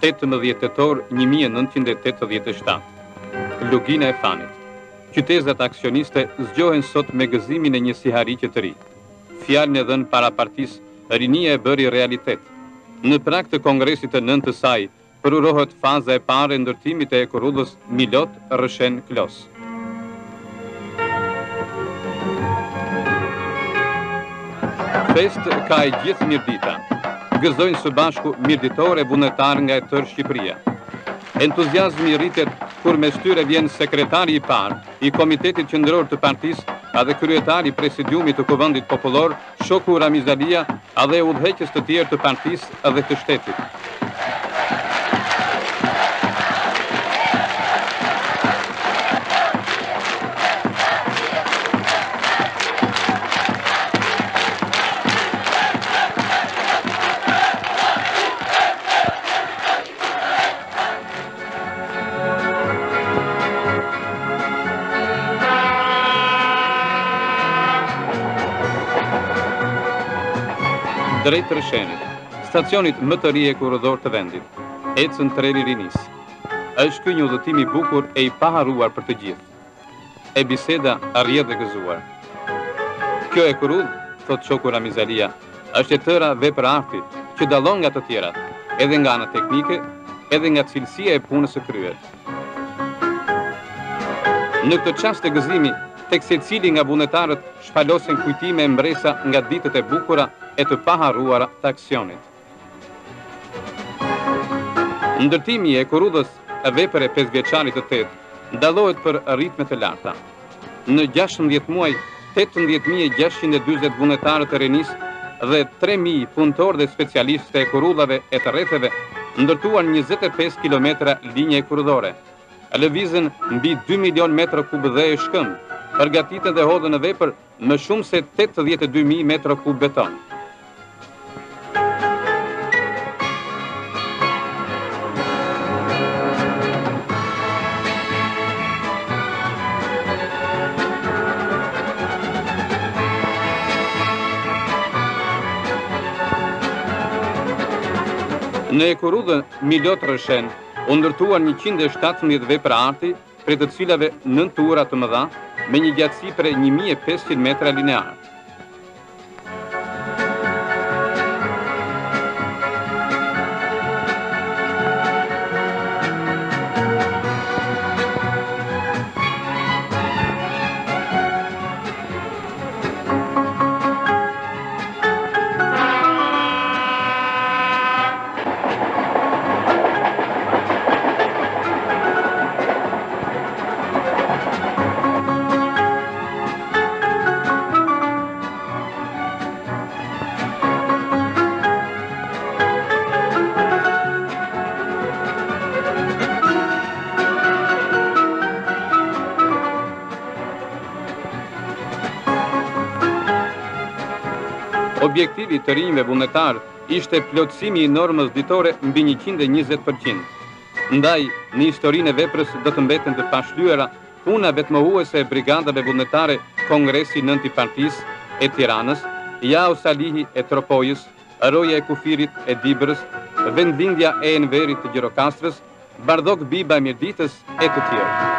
18 tetor 1987. Lugina e fanit. Qytetat aksioniste zgjohen sot me gëzimin e një sihariqe të ri. Fjalën e dhënë para partisë, rinia e bëri realitet. Në prag të kongresit të 9 të saj, përurohet faza e parë e ndërtimit të ekorrudhës Milot Rëshen Klos. Fest ka e gjithë mirdita. Gëzojnë së bashku mirditore vullnetar nga e tërë Shqipëria. Entuziazmi rritet kur mes tyre vjen sekretari i parë i Komitetit Qendror të Partisë, edhe kryetari i Presidiumit të Kuvendit Popullor, Shoku Ramizalia, edhe udhëheqës të tjerë të partisë edhe të shtetit. Drejt Rëshenit, stacionit më të ri ekurrëdor të vendit, ecën treni rinis. Është ky një udhëtim i bukur e i paharuar për të gjithë. E biseda rrjedh e gëzuar. Kjo ekurrudhë, thot Shoku Ramizalia, është e tëra vepër arti që dallon nga të tjerat, edhe nga ana teknike, edhe nga cilësia e punës së kryer. Në këtë çast të gëzimi, tek secili nga vullnetarët shpalosen kujtime e mbresa nga ditët e bukura e të paharruara të aksionit. Ndërtimi e ekurrudhës e vepër e 5 vjeçarit të 8 dallohet për ritme të larta. Në 16 muaj, 18.640 vullnetarë të rinis dhe 3.000 punëtorë dhe specialistë të ekurrudhave e të rretheve ndërtuan 25 kilometra linje ekurrëdore. Lëvizën mbi 2 milion metra kub dhe e shkëm, përgatitën dhe hodhën në vepër më shumë se 82.000 metra kub beton. Në ekurrudhën Milot Rëshen u ndërtuan 117 vepra arti, prej të cilave 9 tura të mëdha, me një gjatësi prej 1500 metra linear. Objektivi të rinjve vullnetar ishte plotësimi i normës ditore mbi 120%. Ndaj, në historinë e veprës do të mbeten të pashlyera puna vetmohuese e brigadave vullnetare Kongresi 9 i Partisë e Tiranës, Jau Salihi e Tropojës, Roja e Kufirit e Dibrës, Vendlindja e Enverit të Gjirokastrës, Bardhok Biba e Mirditës e të tjerë.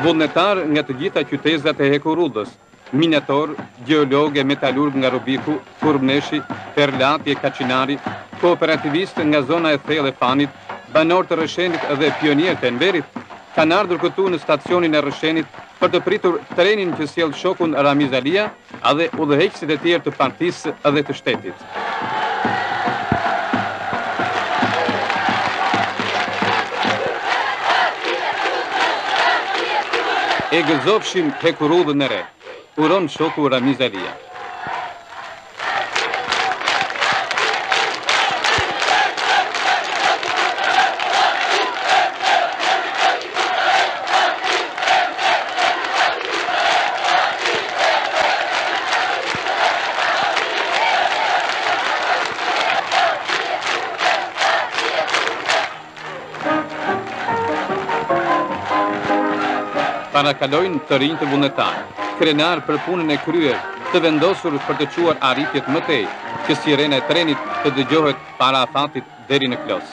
Vullnetar nga të gjitha qytetat e ekurrudhës, minator, geolog e metalurg nga Rubiku, Kurbneshi, Perlati e Kaçinari, kooperativist nga zona e thellë e fanit, banor të Rëshenit dhe pionier të Enverit, kanë ardhur këtu në stacionin e Rëshenit për të pritur trenin që sjell Shokun Ramizalia dhe udhëheqësit e tjerë të partisë dhe të shtetit. E gëzofshim ekurrudhën e re, uron Shoku Ramizalia. parakalojnë të rinj të vullnetar, krenar për punën e kryer, të vendosur për të quar arritjet më tej, që sirena e trenit të dëgjohet para afatit deri në Klos.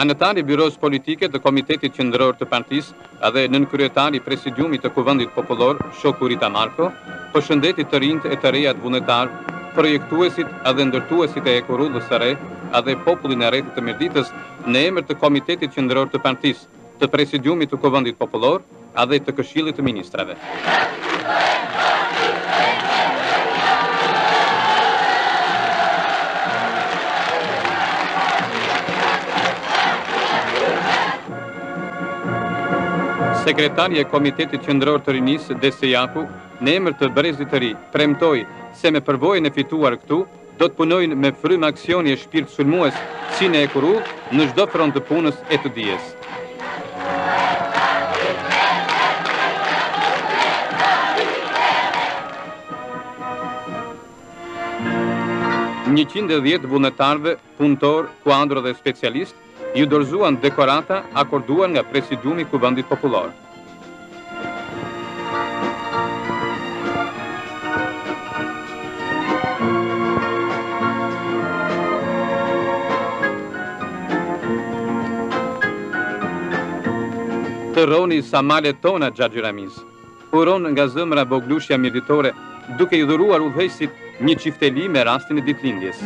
Anëtari i Byros Politike të Komitetit Qendror të Partisë edhe nënkryetari i Presidiumit të Kuvendit Popullor, Shoku Rita Marko, përshëndeti të rinjt e të rejat vullnetar, projektuesit edhe ndërtuesit e Ekurudhës së re, edhe popullin e rrethit të Mirditës në emër të Komitetit Qendror të Partisë, të Presidiumit të Kuvendit Popullor, edhe të Këshillit të Ministrave. Sekretari e Komitetit Qendror të Rinisë, Dese Jaku, në emër të Brezit të Ri, premtoi se me përvojën e fituar këtu, do të punojnë me frymë aksioni e shpirt sulmues si në Ekurudhë në çdo front të punës e të dijes. Njëqind vullnetarëve, punëtor, kuadro dhe specialist ju dorëzuan dekorata akorduar nga Presidiumi i Kuvendit Popullor. Të roni sa malet tona Xhaxhi Ramiz, uron nga zëmra Boglushja Mirditore, duke i dhuruar udhëheqësit një çifteli me rastin e ditëlindjes.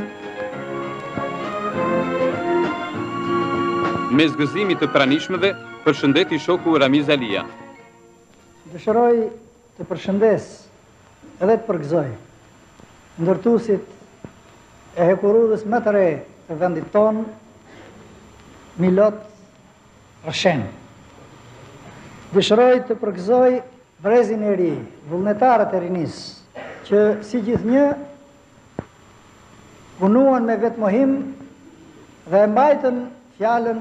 Me zgëzimit të pranishmëve, përshëndeti shoku Ramiz Alia. Dëshiroj të përshëndes edhe të përgëzoj ndërtuesit e Ekurudhës më të re të vendit tonë, Milot Rashen. Dëshiroj të përgëzoj brezin e ri, vullnetarët e rinisë, që si gjithnjë punuan me vetmohim dhe mbajtën fjalën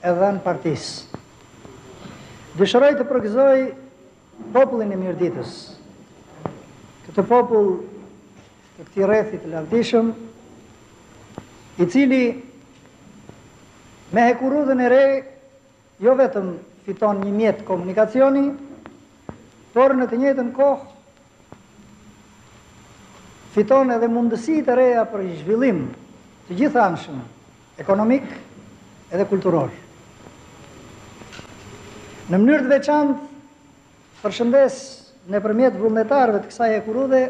e dhënë partisë. Dëshiroj të përgëzoj popullin e Mirditës, këtë popull të këtij rrethi të lavdishëm, i cili me Ekurudhën e re jo vetëm fiton një mjet komunikacioni, por në të njëjtën kohë fiton edhe mundësi të reja për zhvillim të gjithanshëm, ekonomik edhe kulturor. Në mënyrë të veçantë, përshëndes nëpërmjet vullnetarëve të kësaj Ekurudhe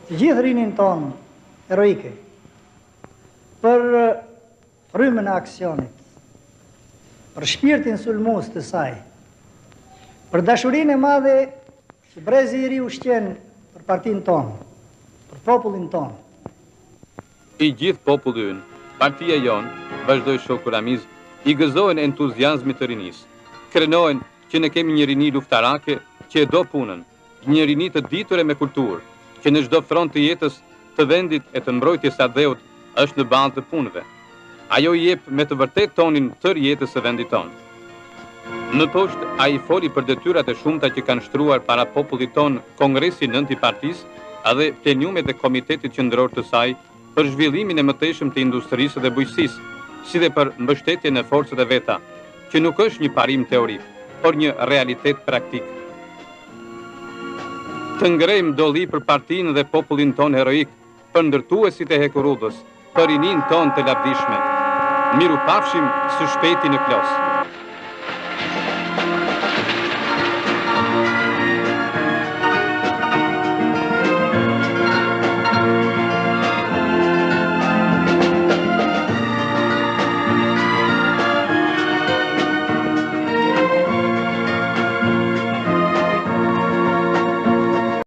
të gjithë rinin tonë heroike, për frymën e aksionit, për shpirtin sulmues të saj, për dashurinë e madhe që brezi i ri ushqen për partinë tonë, për popullin tonë. I gjithë populli ynë, partia jonë, vazhdoi shoku Ramiz, i gëzojnë entuziazmit të rinisë. Krenojnë që ne kemi një rini luftarake që e do punën, një rini të ditur e me kulturë, që në çdo front të jetës të vendit e të mbrojtjes së dheut është në bazë të punëve. Ajo i jep me të vërtet tonin tërë jetës së vendit tonë. Më poshtë, ai foli për detyrat e shumta që kanë shtruar para popullit tonë Kongresi Nënt i Partisë edhe pleniumet e Komitetit Qendror të saj për zhvillimin e mëtejshëm të industrisë dhe bujqësisë, si dhe për mbështetjen në forcat e veta, që nuk është një parim teorik, por një realitet praktik. Të ngrejmë doli për partinë dhe popullin tonë heroik, për ndërtuesit e Ekurudhës, për rinin tonë të lavdishme. Miru pafshim së shpejti në Klos.